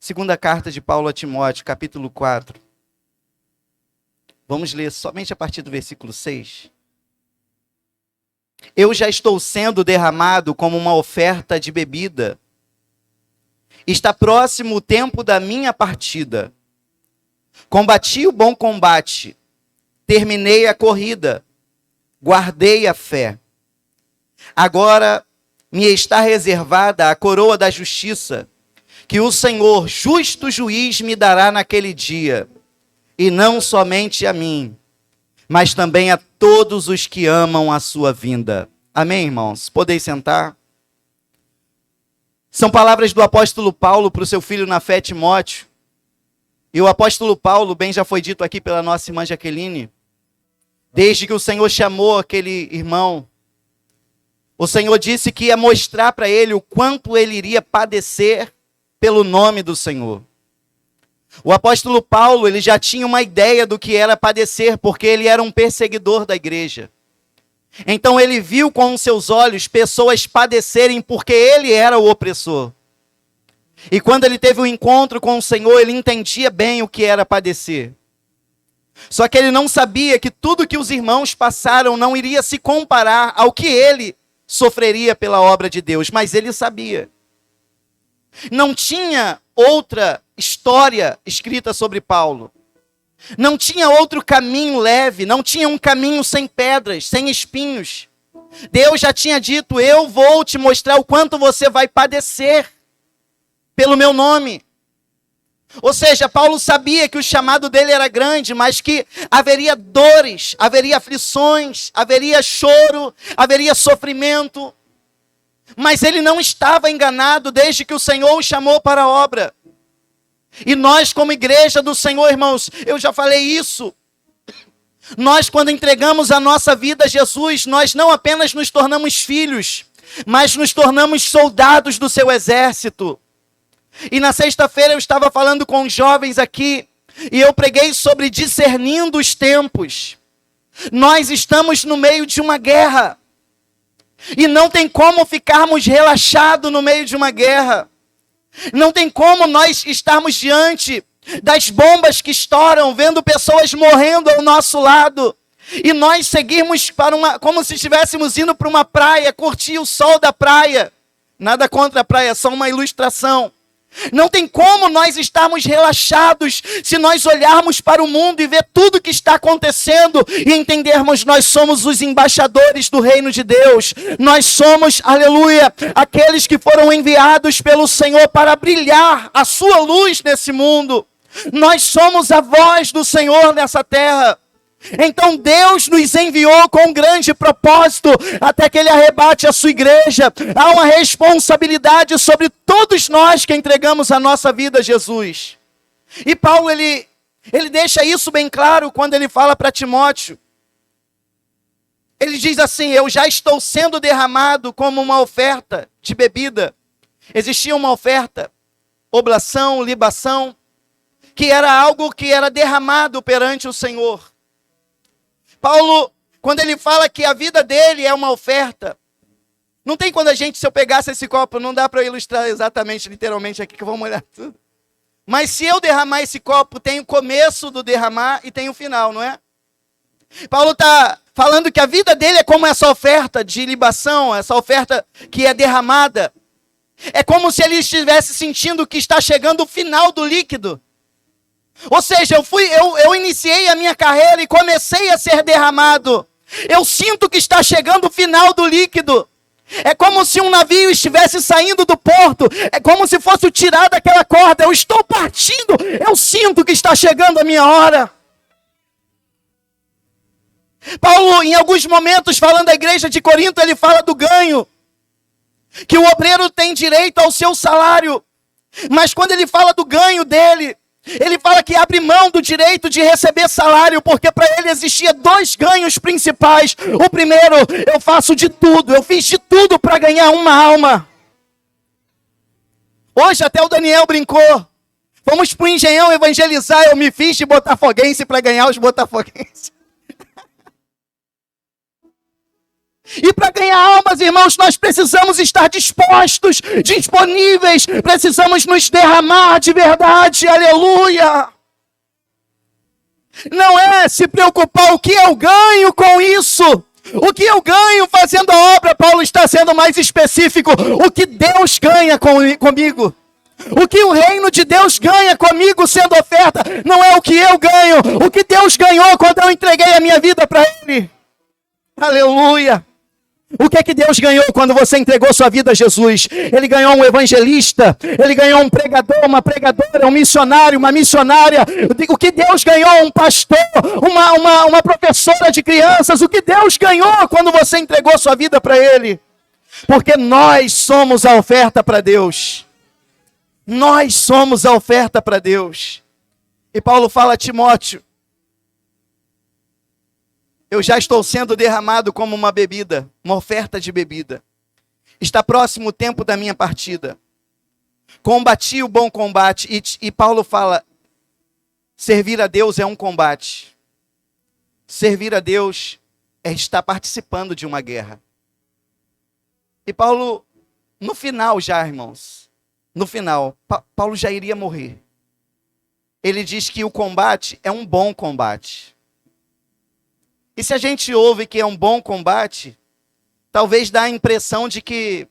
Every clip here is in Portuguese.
Segunda carta de Paulo a Timóteo, capítulo 4. Vamos ler somente a partir do versículo 6. Eu já estou sendo derramado como uma oferta de bebida. Está próximo o tempo da minha partida. Combati o bom combate. Terminei a corrida. Guardei a fé. Agora me está reservada a coroa da justiça, que o Senhor, justo juiz, me dará naquele dia. E não somente a mim, mas também a todos os que amam a sua vinda. Amém, irmãos? Podeis sentar? São palavras do apóstolo Paulo para o seu filho na fé, Timóteo. E o apóstolo Paulo, bem já foi dito aqui pela nossa irmã Jaqueline, desde que o Senhor chamou aquele irmão, o Senhor disse que ia mostrar para ele o quanto ele iria padecer pelo nome do Senhor. O apóstolo Paulo, ele já tinha uma ideia do que era padecer, porque ele era um perseguidor da igreja. Então ele viu com os seus olhos pessoas padecerem porque ele era o opressor. E quando ele teve um encontro com o Senhor, ele entendia bem o que era padecer. Só que ele não sabia que tudo que os irmãos passaram não iria se comparar ao que ele sofreria pela obra de Deus, mas ele sabia. Não tinha outra história escrita sobre Paulo. Não tinha outro caminho leve, não tinha um caminho sem pedras, sem espinhos. Deus já tinha dito: eu vou te mostrar o quanto você vai padecer pelo meu nome. Ou seja, Paulo sabia que o chamado dele era grande, mas que haveria dores, haveria aflições, haveria choro, haveria sofrimento. Mas ele não estava enganado desde que o Senhor o chamou para a obra. E nós, como igreja do Senhor, irmãos, eu já falei isso. Nós, quando entregamos a nossa vida a Jesus, nós não apenas nos tornamos filhos, mas nos tornamos soldados do seu exército. E na sexta-feira eu estava falando com os jovens aqui, e eu preguei sobre discernindo os tempos. Nós estamos no meio de uma guerra. E não tem como ficarmos relaxados no meio de uma guerra. Não tem como nós estarmos diante das bombas que estouram, vendo pessoas morrendo ao nosso lado, e nós seguirmos como se estivéssemos indo para uma praia, curtir o sol da praia. Nada contra a praia, só uma ilustração. Não tem como nós estarmos relaxados se nós olharmos para o mundo e ver tudo que está acontecendo e entendermos: nós somos os embaixadores do reino de Deus. Nós somos, aleluia, aqueles que foram enviados pelo Senhor para brilhar a sua luz nesse mundo. Nós somos a voz do Senhor nessa terra. Então Deus nos enviou com um grande propósito, até que Ele arrebate a sua igreja. Há uma responsabilidade sobre todos nós que entregamos a nossa vida a Jesus. E Paulo, ele deixa isso bem claro quando ele fala para Timóteo. Ele diz assim: eu já estou sendo derramado como uma oferta de bebida. Existia uma oferta, oblação, libação, que era algo que era derramado perante o Senhor. Paulo, quando ele fala que a vida dele é uma oferta, não tem quando se eu pegasse esse copo, não dá para ilustrar exatamente, literalmente aqui, que vamos olhar tudo. Mas se eu derramar esse copo, tem o começo do derramar e tem o final, não é? Paulo está falando que a vida dele é como essa oferta de libação, essa oferta que é derramada. É como se ele estivesse sentindo que está chegando o final do líquido. Ou seja, eu iniciei a minha carreira e comecei a ser derramado. Eu sinto que está chegando o final do líquido. É como se um navio estivesse saindo do porto. É como se fosse tirado daquela corda. Eu estou partindo. Eu sinto que está chegando a minha hora. Paulo, em alguns momentos, falando da igreja de Corinto, ele fala do ganho. Que o obreiro tem direito ao seu salário. Mas quando ele fala do ganho dele, ele fala que abre mão do direito de receber salário, porque para ele existia dois ganhos principais. O primeiro, eu faço de tudo, eu fiz de tudo para ganhar uma alma. Hoje até o Daniel brincou. Vamos para o Engenhão evangelizar, eu me fiz de botafoguense para ganhar os botafoguenses. E para ganhar almas, irmãos, nós precisamos estar dispostos, disponíveis, precisamos nos derramar de verdade, aleluia. Não é se preocupar o que eu ganho com isso, o que eu ganho fazendo a obra. Paulo está sendo mais específico, o que Deus ganha comigo. O que o reino de Deus ganha comigo sendo oferta, não é o que eu ganho, o que Deus ganhou quando eu entreguei a minha vida para Ele. Aleluia. O que é que Deus ganhou quando você entregou sua vida a Jesus? Ele ganhou um evangelista, ele ganhou um pregador, uma pregadora, um missionário, uma missionária. O que Deus ganhou? Um pastor, uma professora de crianças. O que Deus ganhou quando você entregou sua vida para Ele? Porque nós somos a oferta para Deus. Nós somos a oferta para Deus. E Paulo fala a Timóteo: eu já estou sendo derramado como uma bebida, uma oferta de bebida. Está próximo o tempo da minha partida. Combati o bom combate. E Paulo fala, servir a Deus é um combate. Servir a Deus é estar participando de uma guerra. E Paulo, no final já, irmãos, no final, Paulo já iria morrer. Ele diz que o combate é um bom combate. E se a gente ouve que é um bom combate, talvez dá a impressão de que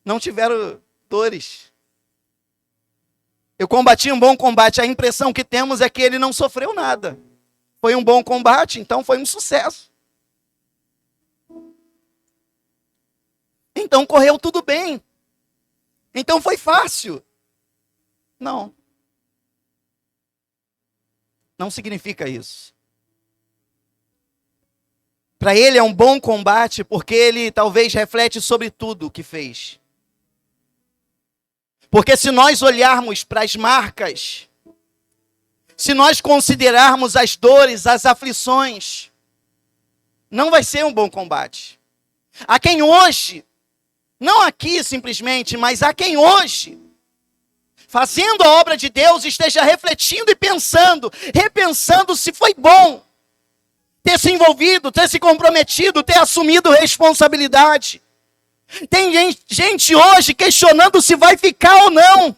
não tiveram dores. Eu combati um bom combate, a impressão que temos é que ele não sofreu nada. Foi um bom combate, então foi um sucesso. Então correu tudo bem. Então foi fácil. Não. Não significa isso. Para ele é um bom combate, porque ele talvez reflete sobre tudo o que fez. Porque se nós olharmos para as marcas, se nós considerarmos as dores, as aflições, não vai ser um bom combate. Há quem hoje, não aqui simplesmente, mas há quem hoje, fazendo a obra de Deus, esteja refletindo e pensando, repensando se foi bom ter se envolvido, ter se comprometido, ter assumido responsabilidade. Tem gente hoje questionando se vai ficar ou não.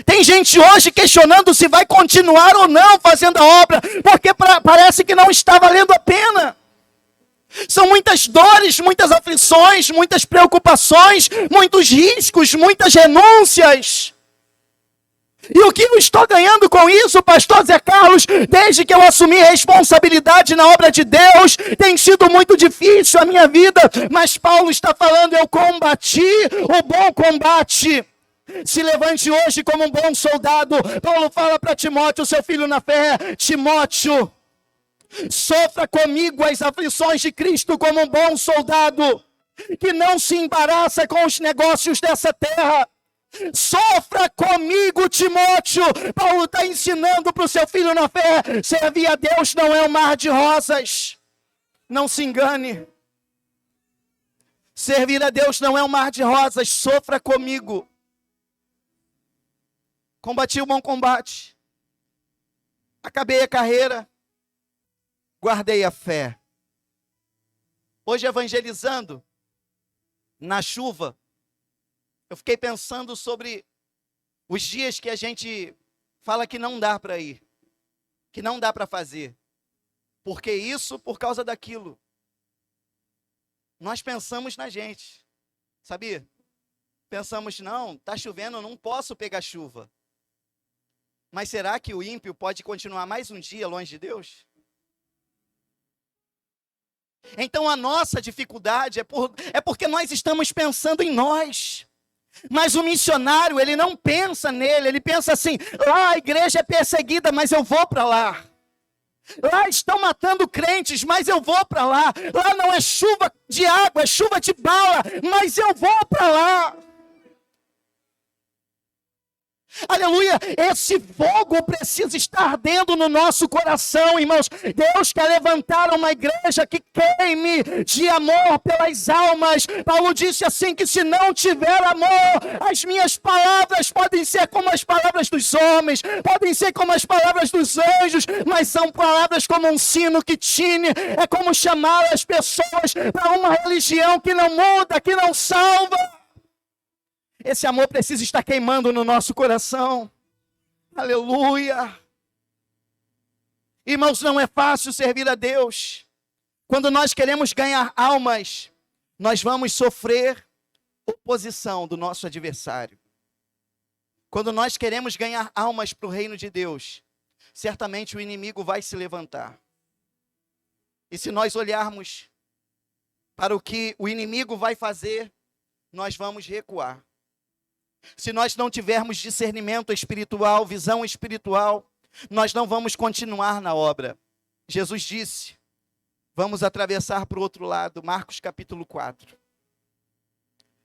Tem gente hoje questionando se vai continuar ou não fazendo a obra, porque parece que não está valendo a pena. São muitas dores, muitas aflições, muitas preocupações, muitos riscos, muitas renúncias. E o que eu estou ganhando com isso, pastor Zé Carlos, desde que eu assumi responsabilidade na obra de Deus, tem sido muito difícil a minha vida, mas Paulo está falando, eu combati o bom combate. Se levante hoje como um bom soldado. Paulo fala para Timóteo, seu filho na fé, Timóteo, sofra comigo as aflições de Cristo como um bom soldado, que não se embaraça com os negócios dessa terra. Sofra comigo, Timóteo. Paulo está ensinando para o seu filho na fé, servir a Deus não é um mar de rosas. Não se engane. Servir a Deus não é um mar de rosas. Sofra comigo. Combati o bom combate. Acabei a carreira. Guardei a fé. Hoje evangelizando, na chuva, eu fiquei pensando sobre os dias que a gente fala que não dá para ir, que não dá para fazer. Por que isso? Por causa daquilo. Nós pensamos na gente, sabia? Pensamos, não, está chovendo, eu não posso pegar chuva. Mas será que o ímpio pode continuar mais um dia longe de Deus? Então a nossa dificuldade é porque nós estamos pensando em nós. Mas o missionário, ele não pensa nele, ele pensa assim, lá a igreja é perseguida, mas eu vou para lá. Lá estão matando crentes, mas eu vou para lá. Lá não é chuva de água, é chuva de bala, mas eu vou para lá. Aleluia, esse fogo precisa estar ardendo no nosso coração, irmãos. Deus quer levantar uma igreja que queime de amor pelas almas. Paulo disse assim, que se não tiver amor, as minhas palavras podem ser como as palavras dos homens, podem ser como as palavras dos anjos, mas são palavras como um sino que tine. É como chamar as pessoas para uma religião que não muda, que não salva. Esse amor precisa estar queimando no nosso coração. Aleluia. Irmãos, não é fácil servir a Deus. Quando nós queremos ganhar almas, nós vamos sofrer oposição do nosso adversário. Quando nós queremos ganhar almas para o reino de Deus, certamente o inimigo vai se levantar. E se nós olharmos para o que o inimigo vai fazer, nós vamos recuar. Se nós não tivermos discernimento espiritual, visão espiritual, nós não vamos continuar na obra. Jesus disse, vamos atravessar para o outro lado, Marcos capítulo 4.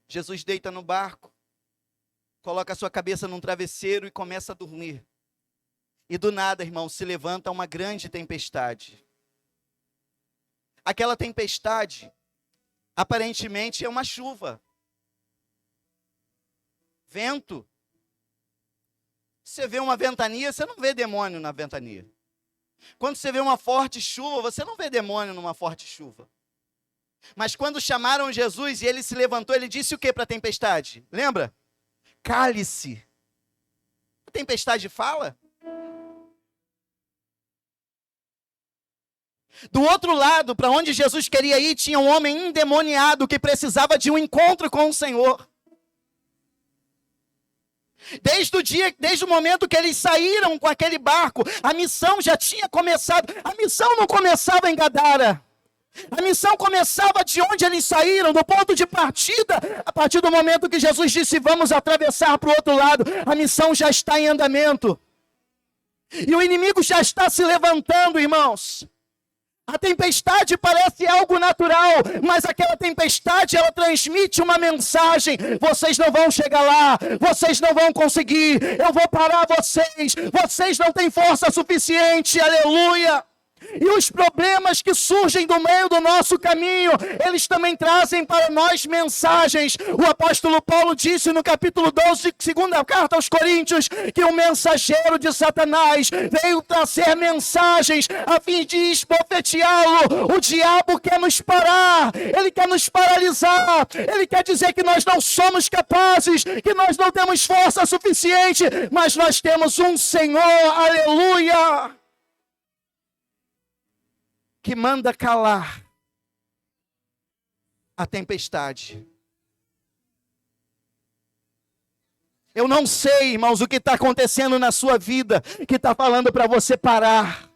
Jesus deita no barco, coloca a sua cabeça num travesseiro e começa a dormir. E do nada, irmão, se levanta uma grande tempestade. Aquela tempestade, aparentemente, é uma chuva. Vento. Você vê uma ventania, você não vê demônio na ventania. Quando você vê uma forte chuva, você não vê demônio numa forte chuva. Mas quando chamaram Jesus e ele se levantou, ele disse o que para a tempestade? Lembra? Cale-se. A tempestade fala? Do outro lado, para onde Jesus queria ir, tinha um homem endemoniado que precisava de um encontro com o Senhor. Desde o momento que eles saíram com aquele barco, a missão já tinha começado. A missão não começava em Gadara. A missão começava de onde eles saíram, do ponto de partida. A partir do momento que Jesus disse, vamos atravessar para o outro lado, a missão já está em andamento. E o inimigo já está se levantando, irmãos. A tempestade parece algo natural, mas aquela tempestade, ela transmite uma mensagem. Vocês não vão chegar lá, vocês não vão conseguir, eu vou parar vocês não têm força suficiente, aleluia. E os problemas que surgem do meio do nosso caminho, eles também trazem para nós mensagens. O apóstolo Paulo disse no capítulo 12, segunda carta aos Coríntios, que o mensageiro de Satanás veio trazer mensagens a fim de esbofeteá-lo. O diabo quer nos parar, ele quer nos paralisar, ele quer dizer que nós não somos capazes, que nós não temos força suficiente, mas nós temos um Senhor, aleluia, que manda calar a tempestade. Eu não sei, irmãos, o que está acontecendo na sua vida, que está falando para você parar.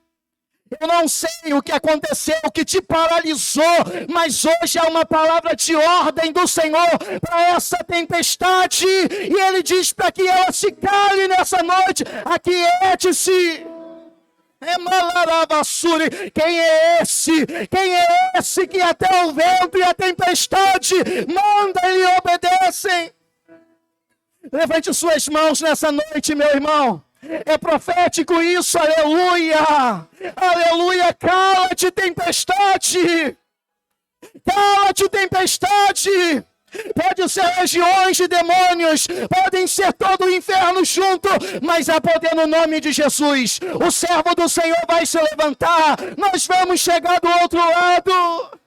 Eu não sei o que aconteceu, o que te paralisou, mas hoje há uma palavra de ordem do Senhor para essa tempestade, e Ele diz para que ela se cale nessa noite, aquiete-se. Quem é esse? Quem é esse que até o vento e a tempestade manda e obedecem? Levante suas mãos nessa noite, meu irmão. É profético isso, aleluia. Aleluia, cala-te tempestade. Cala-te tempestade. Pode ser legiões de demônios, podem ser todo o inferno junto, mas há poder no nome de Jesus. O servo do Senhor vai se levantar, nós vamos chegar do outro lado.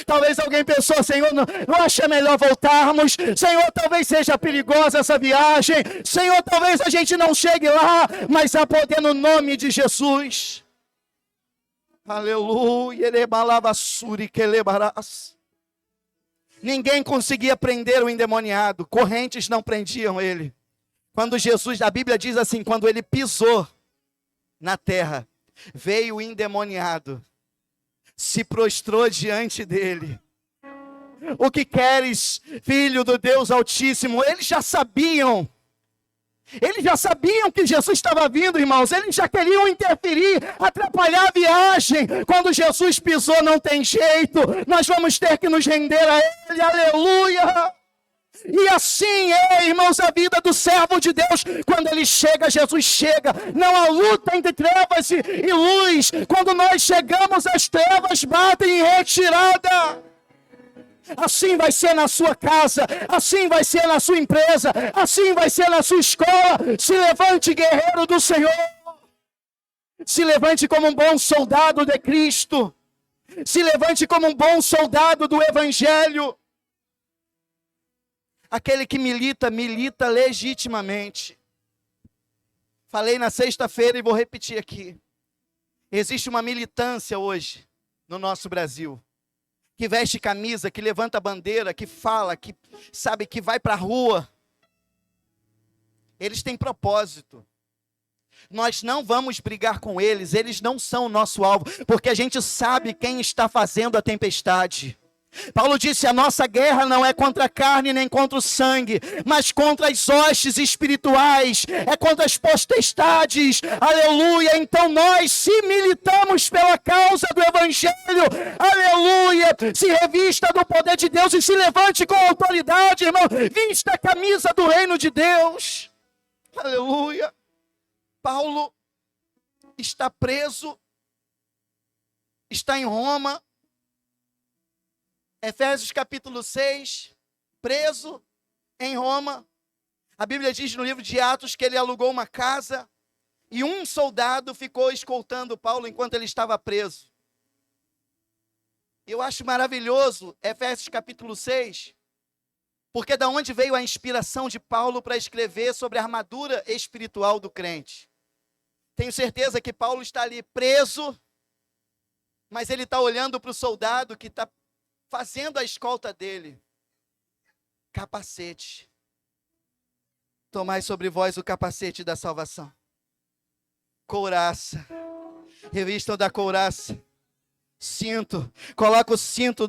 Talvez alguém pensou, Senhor, não acha melhor voltarmos? Senhor, talvez seja perigosa essa viagem. Senhor, talvez a gente não chegue lá, mas há poder no nome de Jesus. Aleluia. Ninguém conseguia prender o endemoniado. Correntes não prendiam ele. Quando Jesus, a Bíblia diz assim, quando ele pisou na terra, veio o endemoniado, se prostrou diante dele. O que queres, filho do Deus Altíssimo? Eles já sabiam que Jesus estava vindo, irmãos. Eles já queriam interferir, atrapalhar a viagem. Quando Jesus pisou, não tem jeito. Nós vamos ter que nos render a Ele, aleluia. E assim é, irmãos, a vida do servo de Deus. Quando ele chega, Jesus chega. Não há luta entre trevas e luz. Quando nós chegamos, as trevas batem em retirada. Assim vai ser na sua casa, assim vai ser na sua empresa, assim vai ser na sua escola. Se levante, guerreiro do Senhor. Se levante como um bom soldado de Cristo. Se levante como um bom soldado do Evangelho. Aquele que milita, milita legitimamente. Falei na sexta-feira e vou repetir aqui. Existe uma militância hoje no nosso Brasil. Que veste camisa, que levanta bandeira, que fala, que sabe, que vai para a rua. Eles têm propósito. Nós não vamos brigar com eles não são o nosso alvo, porque a gente sabe quem está fazendo a tempestade. Paulo disse, a nossa guerra não é contra a carne nem contra o sangue, mas contra as hostes espirituais, é contra as potestades, aleluia. Então nós, se militamos pela causa do Evangelho, aleluia, se revista do poder de Deus e se levante com autoridade, irmão, vista a camisa do reino de Deus, aleluia. Paulo está preso, está em Roma, Efésios capítulo 6, preso em Roma. A Bíblia diz no livro de Atos que ele alugou uma casa e um soldado ficou escoltando Paulo enquanto ele estava preso. Eu acho maravilhoso Efésios capítulo 6, porque da onde veio a inspiração de Paulo para escrever sobre a armadura espiritual do crente? Tenho certeza que Paulo está ali preso, mas ele está olhando para o soldado que está fazendo a escolta dele. Capacete. Tomai sobre vós o capacete da salvação. Couraça. Revistam da couraça. Cinto. Coloca o cinto.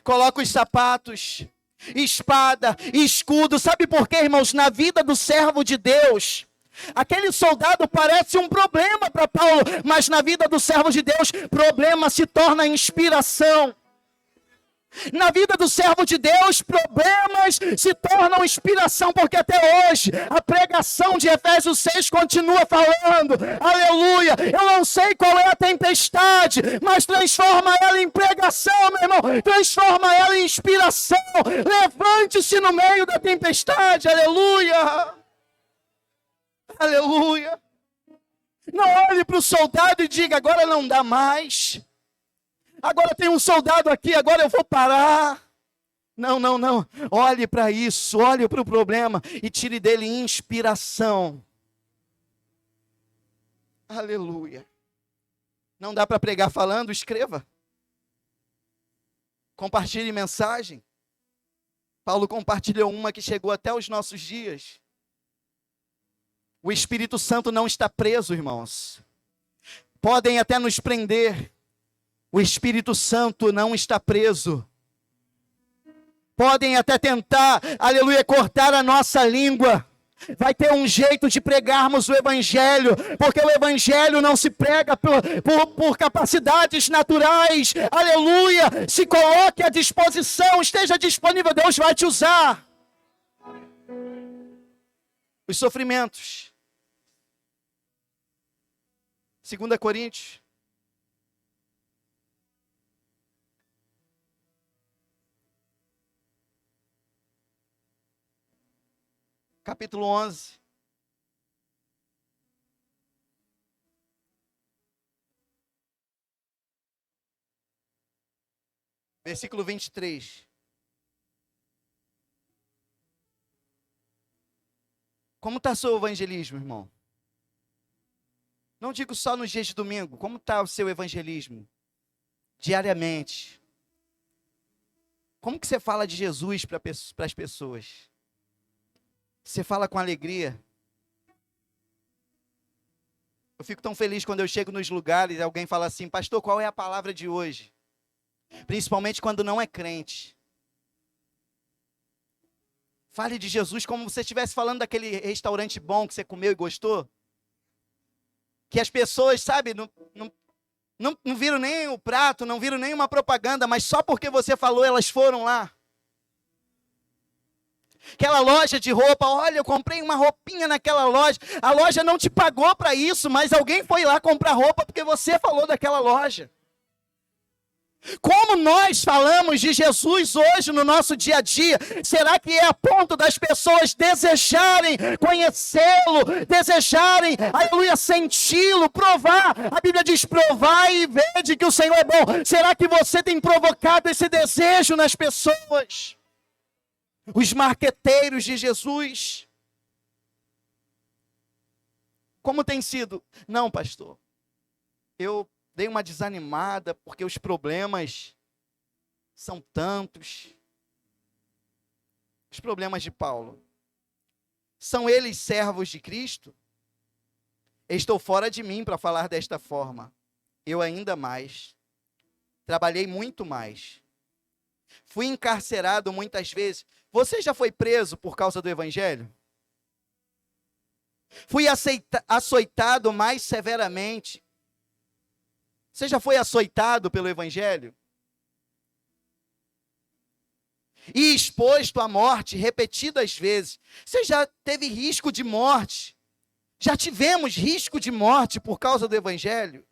Coloca os sapatos. Espada. Escudo. Sabe por quê, irmãos? Na vida do servo de Deus, aquele soldado parece um problema para Paulo, mas na vida do servo de Deus, problema se torna inspiração. Na vida do servo de Deus, problemas se tornam inspiração, porque até hoje a pregação de Efésios 6 continua falando, aleluia, eu não sei qual é a tempestade, mas transforma ela em pregação, meu irmão, transforma ela em inspiração, levante-se no meio da tempestade, aleluia, aleluia. Não olhe para o soldado e diga, agora não dá mais. Agora tem um soldado aqui, agora eu vou parar. Não, não, não. Olhe para isso, olhe para o problema e tire dele inspiração. Aleluia. Não dá para pregar falando, escreva. Compartilhe mensagem. Paulo compartilhou uma que chegou até os nossos dias. O Espírito Santo não está preso, irmãos. Podem até nos prender. O Espírito Santo não está preso. Podem até tentar, aleluia, cortar a nossa língua. Vai ter um jeito de pregarmos o Evangelho, porque o Evangelho não se prega por capacidades naturais. Aleluia, se coloque à disposição, esteja disponível, Deus vai te usar. Os sofrimentos. 2 Coríntios. Capítulo 11. Versículo 23. Como está seu evangelismo, irmão? Não digo só nos dias de domingo. Como está o seu evangelismo? Diariamente. Como que você fala de Jesus para as pessoas? Você fala com alegria? Eu fico tão feliz quando eu chego nos lugares e alguém fala assim, pastor, qual é a palavra de hoje? Principalmente quando não é crente. Fale de Jesus como se você estivesse falando daquele restaurante bom que você comeu e gostou. Que as pessoas, sabe, não viram nem o prato, não viram nem uma propaganda, mas só porque você falou, elas foram lá. Aquela loja de roupa, olha, eu comprei uma roupinha naquela loja. A loja não te pagou para isso, mas alguém foi lá comprar roupa porque você falou daquela loja. Como nós falamos de Jesus hoje no nosso dia a dia? Será que é a ponto das pessoas desejarem conhecê-lo, desejarem, aleluia, senti-lo, provar? A Bíblia diz: provar e vede que o Senhor é bom. Será que você tem provocado esse desejo nas pessoas? Os marqueteiros de Jesus. Como tem sido? Não, pastor, eu dei uma desanimada porque os problemas são tantos. Os problemas de Paulo. São eles servos de Cristo? Estou fora de mim para falar desta forma. Eu ainda mais. Trabalhei muito mais. Fui encarcerado muitas vezes. Você já foi preso por causa do Evangelho? Fui açoitado mais severamente. Você já foi açoitado pelo Evangelho? E exposto à morte repetidas vezes. Você já teve risco de morte? Já tivemos risco de morte por causa do Evangelho?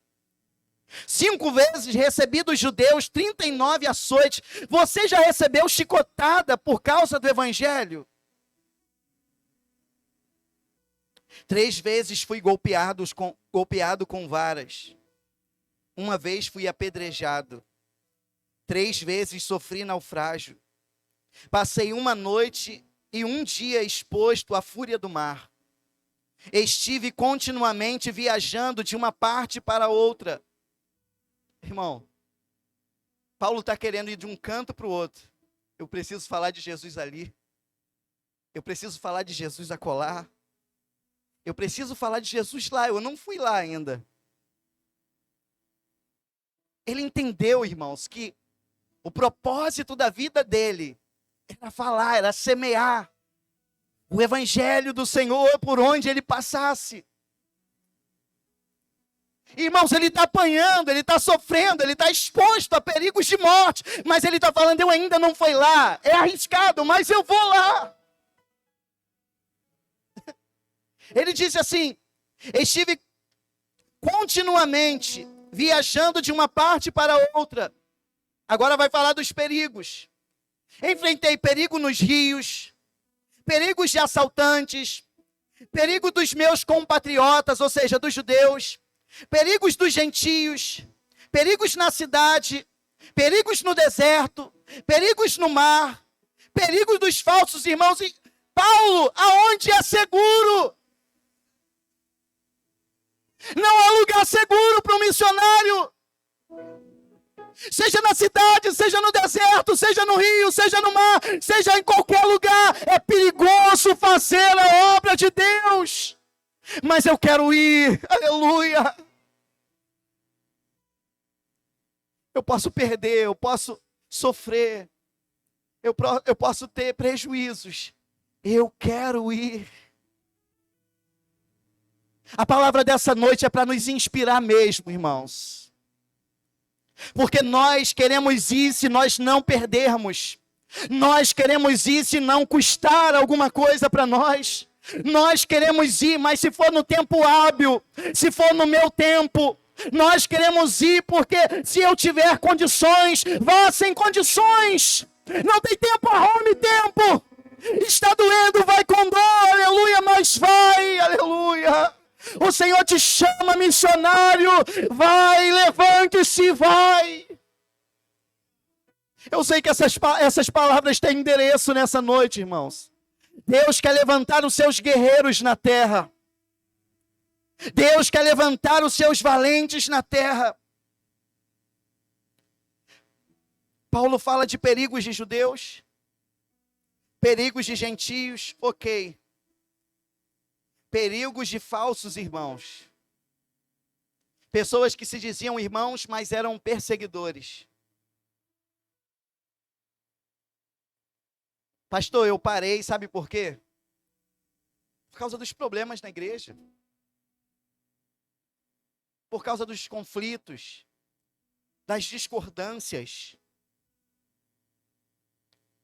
5 vezes recebi dos judeus 39 açoites. Você já recebeu chicotada por causa do Evangelho? 3 vezes fui golpeado com varas. 1 vez fui apedrejado. 3 vezes sofri naufrágio. Passei 1 noite e 1 dia exposto à fúria do mar. Estive continuamente viajando de uma parte para outra. Irmão, Paulo está querendo ir de um canto para o outro. Eu preciso falar de Jesus ali. Eu preciso falar de Jesus acolá. Eu preciso falar de Jesus lá. Eu não fui lá ainda. Ele entendeu, irmãos, que o propósito da vida dele era falar, era semear o Evangelho do Senhor por onde ele passasse. Irmãos, ele está apanhando, ele está sofrendo, ele está exposto a perigos de morte, mas ele está falando: eu ainda não fui lá, é arriscado, mas eu vou lá. Ele disse assim: estive continuamente viajando de uma parte para outra. Agora vai falar dos perigos. Enfrentei perigo nos rios, perigos de assaltantes, perigo dos meus compatriotas, ou seja, dos judeus, perigos dos gentios, perigos na cidade, perigos no deserto, perigos no mar, perigos dos falsos irmãos. E Paulo, aonde é seguro? Não há lugar seguro para um missionário. Seja na cidade, seja no deserto, seja no rio, seja no mar, seja em qualquer lugar. É perigoso fazer a obra de Deus. Mas eu quero ir, aleluia. Eu posso perder, eu posso sofrer, eu posso ter prejuízos. Eu quero ir. A palavra dessa noite é para nos inspirar mesmo, irmãos. Porque nós queremos ir se nós não perdermos. Nós queremos ir se não custar alguma coisa para nós. Nós queremos ir, mas se for no tempo hábil, se for no meu tempo, nós queremos ir porque se eu tiver condições, vá sem condições. Não tem tempo, arrume tempo. Está doendo, vai com dor, aleluia, mas vai, aleluia. O Senhor te chama, missionário. Vai, levante-se, vai. Eu sei que essas palavras têm endereço nessa noite, irmãos. Deus quer levantar os seus guerreiros na terra. Deus quer levantar os seus valentes na terra. Paulo fala de perigos de judeus, perigos de gentios, ok. Perigos de falsos irmãos. Pessoas que se diziam irmãos, mas eram perseguidores. Pastor, eu parei, sabe por quê? Por causa dos problemas na igreja. Por causa dos conflitos, das discordâncias.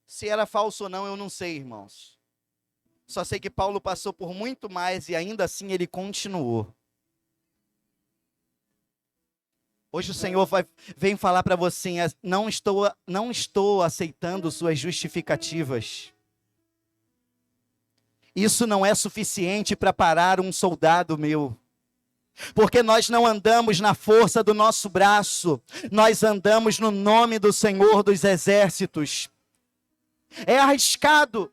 Se era falso ou não, eu não sei, irmãos. Só sei que Paulo passou por muito mais e ainda assim ele continuou. Hoje o Senhor vem falar para você, não estou aceitando suas justificativas. Isso não é suficiente para parar um soldado meu. Porque nós não andamos na força do nosso braço, nós andamos no nome do Senhor dos Exércitos. É arriscado.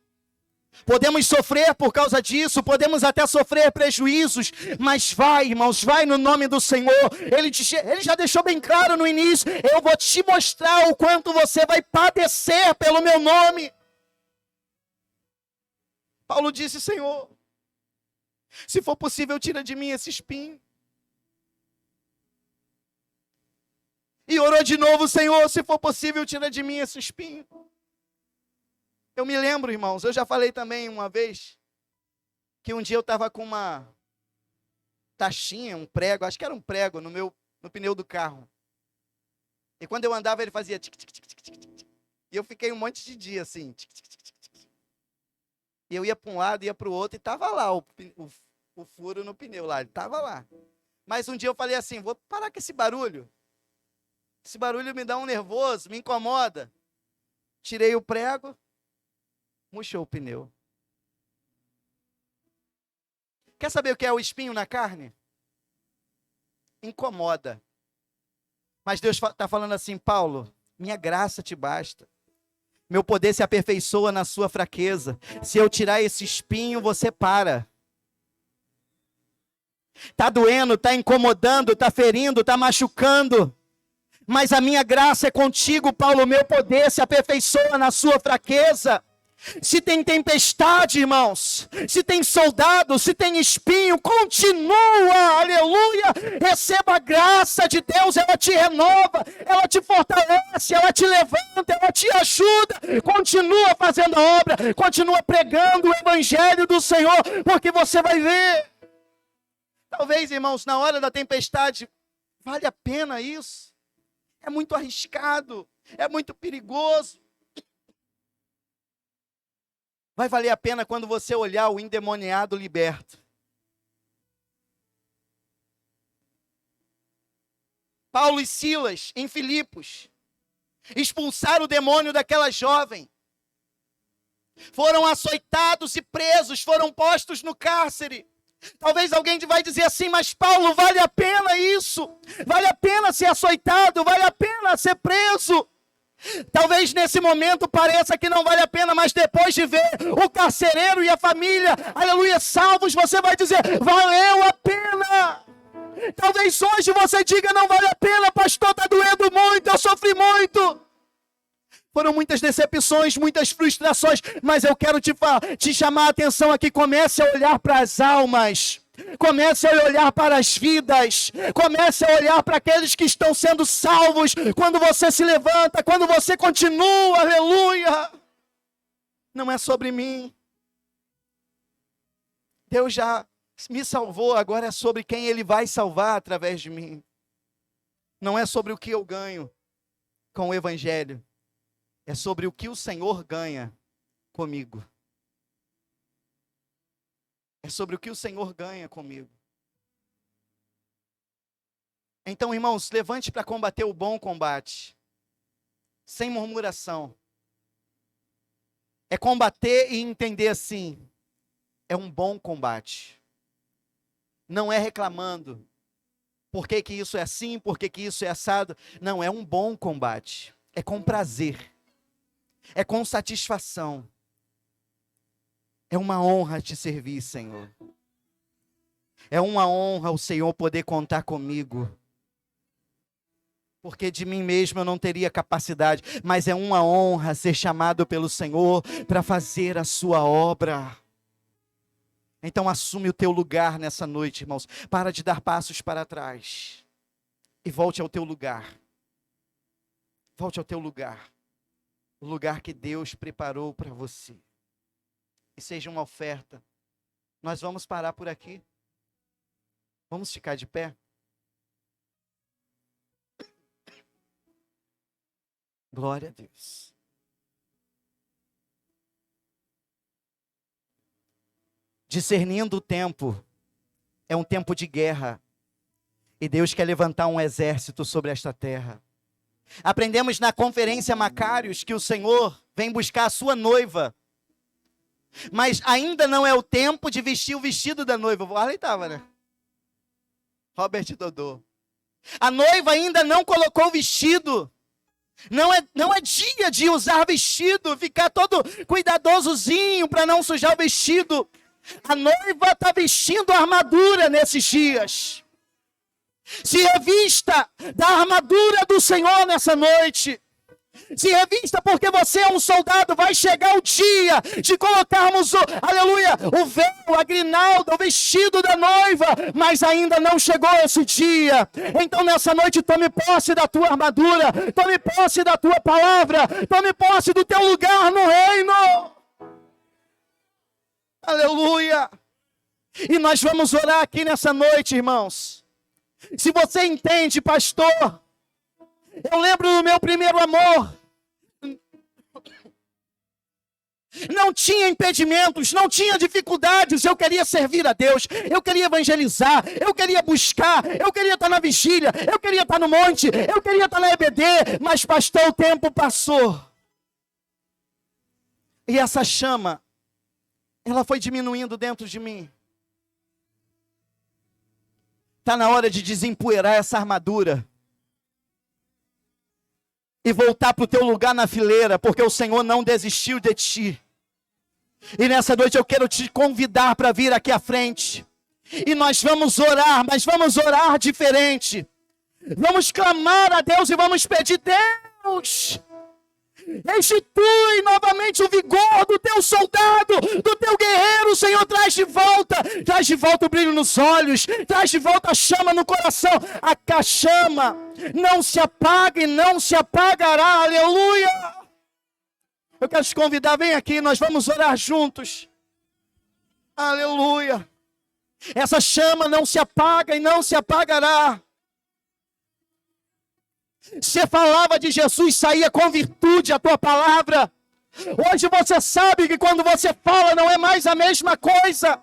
Podemos sofrer por causa disso, podemos até sofrer prejuízos, mas vai, irmãos, vai no nome do Senhor. Ele já deixou bem claro no início: eu vou te mostrar o quanto você vai padecer pelo meu nome. Paulo disse: Senhor, se for possível, tira de mim esse espinho. E orou de novo: Senhor, se for possível, tira de mim esse espinho. Eu me lembro, irmãos, eu já falei também uma vez, que um dia eu estava com uma taxinha, um prego, acho que era um prego no pneu do carro. E quando eu andava, ele fazia tic, tic, tic, tic, tic, tic. E eu fiquei um monte de dia assim, tic, tic, tic, tic, tic. E eu ia para um lado, ia para o outro, e estava lá o furo no pneu lá, ele estava lá. Mas um dia eu falei assim: vou parar com esse barulho. Esse barulho me dá um nervoso, me incomoda. Tirei o prego, murchou o pneu. Quer saber o que é o espinho na carne? Incomoda. Mas Deus está falando assim: Paulo, minha graça te basta. Meu poder se aperfeiçoa na sua fraqueza. Se eu tirar esse espinho, você para. Está doendo, está incomodando, está ferindo, está machucando. Mas a minha graça é contigo, Paulo. Meu poder se aperfeiçoa na sua fraqueza. Se tem tempestade, irmãos, se tem soldado, se tem espinho, continua, aleluia. Receba a graça de Deus, ela te renova, ela te fortalece, ela te levanta, ela te ajuda. Continua fazendo a obra, continua pregando o evangelho do Senhor, porque você vai ver. Talvez, irmãos, na hora da tempestade, vale a pena isso? É muito arriscado, é muito perigoso. Vai valer a pena quando você olhar o endemoniado liberto. Paulo e Silas, em Filipos, expulsaram o demônio daquela jovem. Foram açoitados e presos, foram postos no cárcere. Talvez alguém vai dizer assim: mas Paulo, vale a pena isso? Vale a pena ser açoitado? Vale a pena ser preso? Talvez nesse momento pareça que não vale a pena, mas depois de ver o carcereiro e a família, aleluia, salvos, você vai dizer: valeu a pena. Talvez hoje você diga: não vale a pena, pastor, está doendo muito, eu sofri muito. Foram muitas decepções, muitas frustrações, mas eu quero te chamar a atenção aqui. Comece a olhar para as almas. Comece a olhar para as vidas. Comece a olhar para aqueles que estão sendo salvos. Quando você se levanta, quando você continua, aleluia. Não é sobre mim. Deus já me salvou, agora é sobre quem Ele vai salvar através de mim. Não é sobre o que eu ganho com o Evangelho. É sobre o que o Senhor ganha comigo. É sobre o que o Senhor ganha comigo. Então, irmãos, levante para combater o bom combate. Sem murmuração. É combater e entender assim: é um bom combate. Não é reclamando. Por que isso é assim? Por que isso é assado? Não, é um bom combate. É com prazer. É com satisfação. É uma honra te servir, Senhor. É uma honra o Senhor poder contar comigo. Porque de mim mesmo eu não teria capacidade. Mas é uma honra ser chamado pelo Senhor para fazer a sua obra. Então assume o teu lugar nessa noite, irmãos. Para de dar passos para trás. E volte ao teu lugar. Volte ao teu lugar. O lugar que Deus preparou para você. E seja uma oferta. Nós vamos parar por aqui. Vamos ficar de pé. Glória a Deus. discernindo o tempo. É um tempo de guerra. E Deus quer levantar um exército sobre esta terra. Aprendemos na conferência Macários que o Senhor vem buscar a sua noiva. Mas ainda não é o tempo de vestir o vestido da noiva. O Arley estava, né? Robert Dodô. A noiva ainda não colocou o vestido. Não é dia de usar vestido, ficar todo cuidadosozinho para não sujar o vestido. A noiva está vestindo a armadura nesses dias. Se revista da armadura do Senhor nessa noite. Se revista porque você é um soldado. Vai chegar o dia de colocarmos o véu, a grinalda, o vestido da noiva. Mas ainda não chegou esse dia. Então nessa noite tome posse da tua armadura. Tome posse da tua palavra. Tome posse do teu lugar no reino. Aleluia. E nós vamos orar aqui nessa noite, irmãos. Se você entende, pastor, eu lembro do meu primeiro amor. Não tinha impedimentos, não tinha dificuldades. Eu queria servir a Deus, eu queria evangelizar, eu queria buscar, eu queria estar na vigília, eu queria estar no monte, eu queria estar na EBD. Mas, pastor, o tempo passou. E essa chama, ela foi diminuindo dentro de mim. Está na hora de desempoeirar essa armadura. E voltar para o teu lugar na fileira, porque o Senhor não desistiu de ti. E nessa noite eu quero te convidar para vir aqui à frente. E nós vamos orar, mas vamos orar diferente. Vamos clamar a Deus e vamos pedir: Deus, restitui novamente o vigor do teu soldado, do teu guerreiro. Senhor, traz de volta o brilho nos olhos, traz de volta a chama no coração. A chama não se apaga e não se apagará. Aleluia. Eu quero te convidar, vem aqui, nós vamos orar juntos. Aleluia. Essa chama não se apaga e não se apagará. Você falava de Jesus, saía com virtude a tua palavra. Hoje você sabe que quando você fala não é mais a mesma coisa.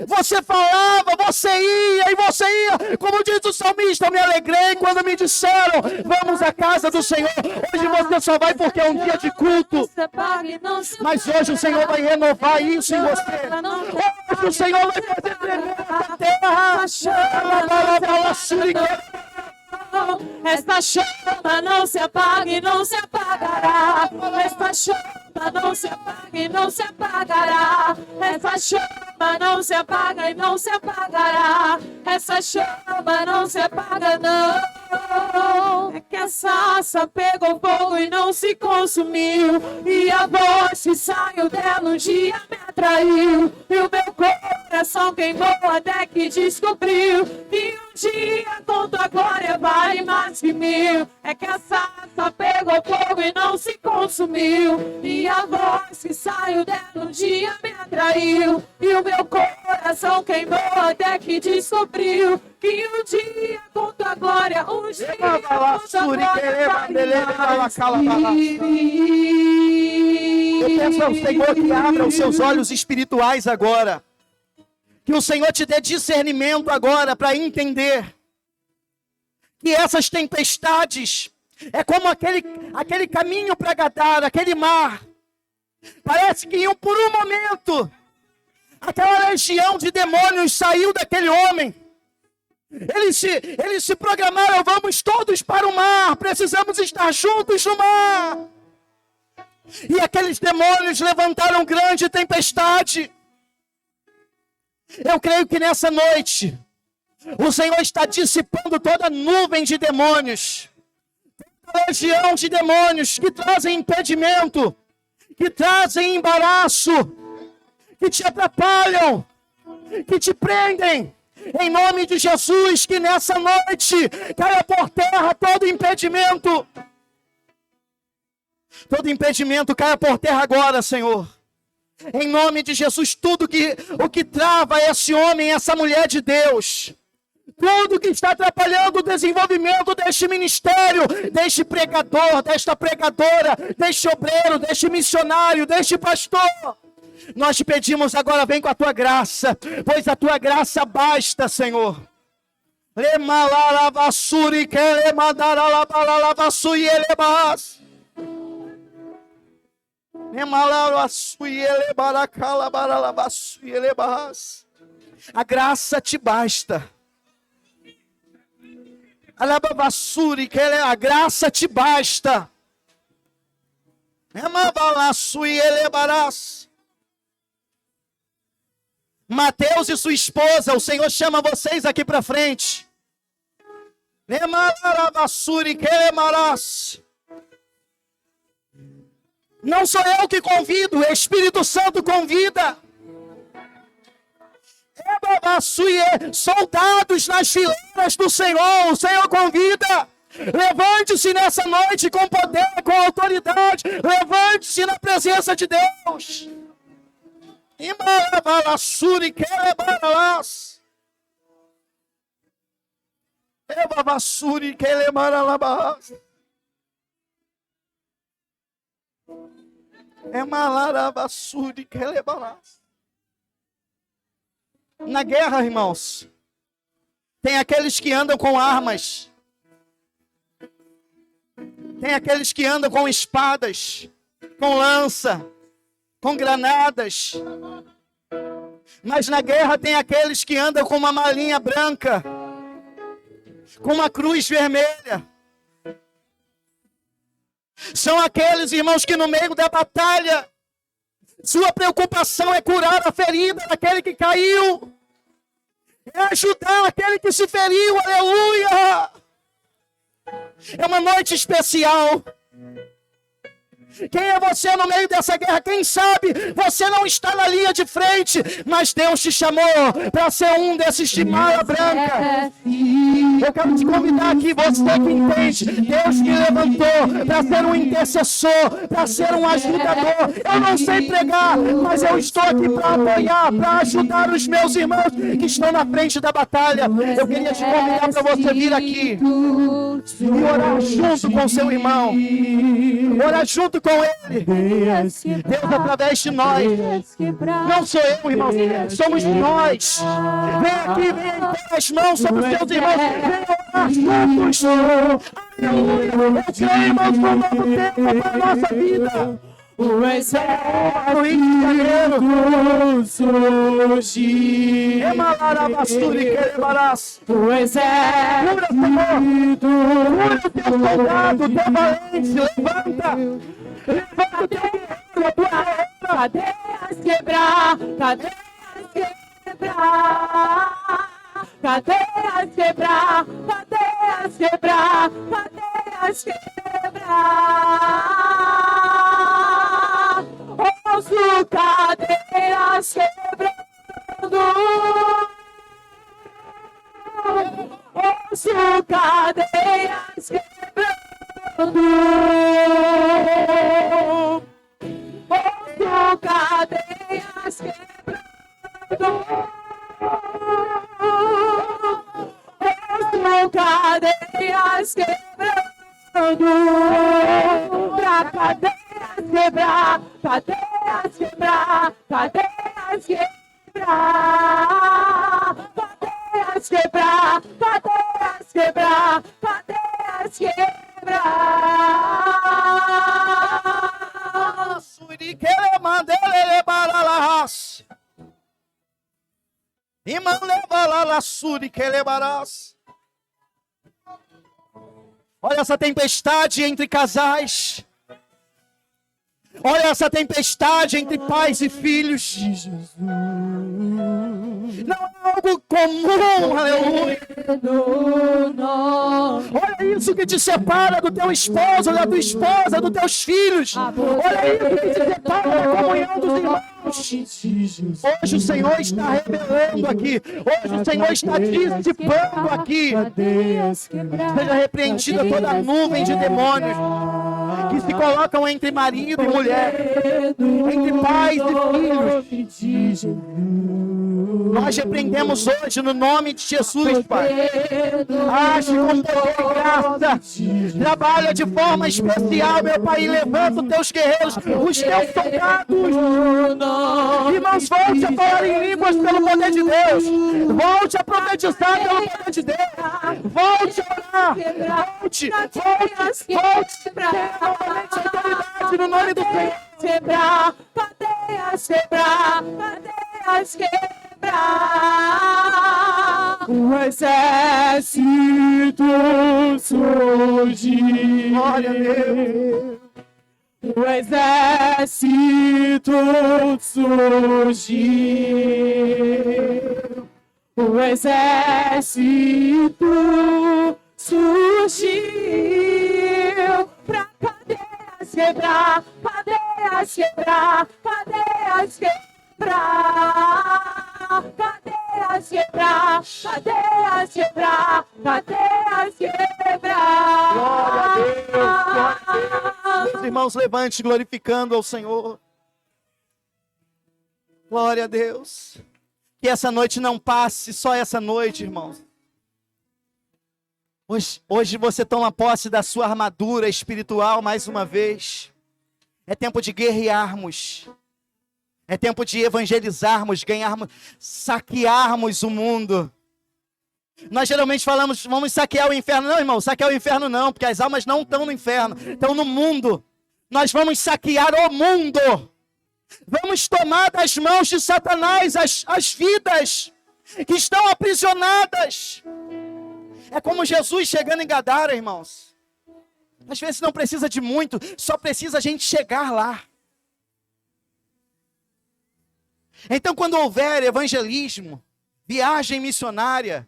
Você falava, você ia, como diz o salmista, eu me alegrei quando me disseram: vamos à casa do Senhor. Hoje você só vai porque é um dia de culto, mas hoje o Senhor vai renovar isso em você. Hoje o Senhor vai fazer tremer essa terra. Esta chama não se apaga e não se apagará. Esta chama não se apaga e não se apagará. Essa chama não se apaga e não se apagará. Essa chama não se apaga, não. É que a sarça pegou fogo e não se consumiu. E a voz que saiu dela um dia me atraiu. E o meu coração queimou até que descobriu que um dia com tua glória vale mais que mil. É que a sarça pegou fogo e não se consumiu. E a voz que saiu dela um dia me atraiu. E o meu coração queimou até que descobriu que um dia com tua glória, um dia com tua glória vale. Eu peço ao Senhor que abra os seus olhos espirituais agora. Que o Senhor te dê discernimento agora para entender que essas tempestades é como aquele caminho para Gadara, aquele mar. Parece que por um momento aquela legião de demônios saiu daquele homem. Eles se programaram: vamos todos para o mar, precisamos estar juntos no mar. E aqueles demônios levantaram grande tempestade. Eu creio que nessa noite o Senhor está dissipando toda nuvem de demônios, toda legião de demônios que trazem impedimento, que trazem embaraço, que te atrapalham, que te prendem. Em nome de Jesus, que nessa noite caia por terra todo impedimento. Todo impedimento caia por terra agora, Senhor. Em nome de Jesus, o que trava esse homem, essa mulher de Deus, tudo que está atrapalhando o desenvolvimento deste ministério, deste pregador, desta pregadora, deste obreiro, deste missionário, deste pastor, Nós te pedimos agora, vem com a tua graça, pois a tua graça basta, Senhor. A graça te basta. A graça te basta. Mateus e sua esposa, o Senhor chama vocês aqui para frente. Não sou eu que convido, o Espírito Santo convida. Soldados nas fileiras do Senhor, o Senhor convida. Levante-se nessa noite com poder, com autoridade. Levante-se na presença de Deus. Na guerra, irmãos, tem aqueles que andam com armas. Tem aqueles que andam com espadas, com lança, com granadas. Mas na guerra tem aqueles que andam com uma malinha branca, com uma cruz vermelha. São aqueles, irmãos, que no meio da batalha, sua preocupação é curar a ferida daquele que caiu, é ajudar aquele que se feriu, aleluia! É uma noite especial. Quem é você no meio dessa guerra? Quem sabe você não está na linha de frente, mas Deus te chamou para ser um desses de mala branca. Eu quero te convidar aqui, você que entende, Deus me levantou para ser um intercessor, para ser um ajudador. Eu não sei pregar, mas eu estou aqui para apoiar, para ajudar os meus irmãos que estão na frente da batalha. Eu queria te convidar para você vir aqui e orar junto com seu irmão, orar junto com ele. Deus através de nós. Não sou eu, irmão, somos nós. Vem aqui, vem impor as mãos sobre os seus irmãos. Vem orar juntos. Aleluia. Eu creio, irmãos, com um novo tempo para a nossa vida. O exército surgir. O exército. Cura o teu soldado, o teu valente. Levanta. Levanta o teu guerreiro, a tua guerra. Cadeias quebrar. Cadeias quebrar. Cadeias quebrar. Cadeias quebrar. Cadeias quebrar. Ouço cadeias quebrando. Ouço cadeias quebrando. Ouço cadeias quebrando. Ouço cadeias quebrando. Pra cadeias quebrar, cadeias quebrar, cadeias quebrar, cadeias quebrar, cadeias quebrar, cadeias quebrar. Suriquele mandele balalas. Iman levala suriquele balas. Olha essa tempestade entre casais. Olha essa tempestade entre pais e filhos. Não é algo comum, aleluia. Olha isso que te separa do teu esposo, da tua esposa, dos teus filhos. Olha isso que te separa da comunhão dos irmãos. Hoje o Senhor está revelando aqui. Hoje o Senhor está dissipando aqui. Seja repreendida toda nuvem de demônios que se colocam entre marido e mulher, entre pais e filhos. Nós repreendemos hoje no nome de Jesus, Pai. Age com poder e graça. Trabalha de forma especial, meu Pai, e levanta os teus guerreiros, os teus soldados. Irmãos, volte a falar em línguas pelo poder de Deus. Volte a profetizar pelo poder de Deus. Volte a orar. Volte. Tenha novamente autoridade no nome do Senhor. Quebrar, cadeias quebrar, cadeias quebrar. O exército surge. Glória a Deus. O exército surgiu. O exército surgiu pra cadeias quebrar, cadeias quebrar, cadeias quebrar, cadeias quebrar, cadeias quebrar, cadeias quebrar. Glória a Deus, glória a Deus. Meus irmãos, levante glorificando ao Senhor. Glória a Deus. Que essa noite não passe só essa noite, irmãos. Hoje você toma posse da sua armadura espiritual mais uma vez. É tempo de guerrearmos. É tempo de evangelizarmos, ganharmos, saquearmos o mundo. Nós geralmente falamos, vamos saquear o inferno. Não, irmão, saquear o inferno não, porque as almas não estão no inferno, estão no mundo. Nós vamos saquear o mundo. Vamos tomar das mãos de Satanás as vidas que estão aprisionadas. É como Jesus chegando em Gadara, irmãos. Às vezes não precisa de muito, só precisa a gente chegar lá. Então, quando houver evangelismo, viagem missionária,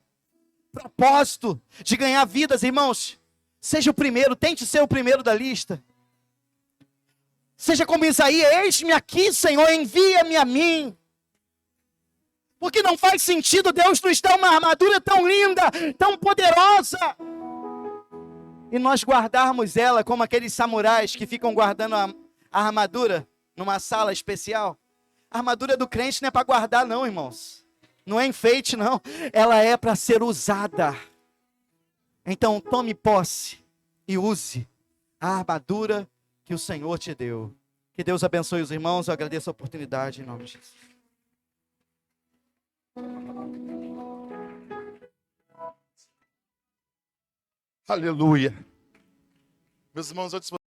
propósito de ganhar vidas, irmãos, seja o primeiro, tente ser o primeiro da lista. Seja como Isaías, eis-me aqui, Senhor, envia-me a mim. Porque não faz sentido Deus nos dar uma armadura tão linda, tão poderosa, e nós guardarmos ela como aqueles samurais que ficam guardando a armadura numa sala especial. A armadura do crente não é para guardar não, irmãos. Não é enfeite não, ela é para ser usada. Então tome posse e use a armadura que o Senhor te deu. Que Deus abençoe os irmãos, eu agradeço a oportunidade em nome de Jesus. Aleluia. Meus irmãos, antes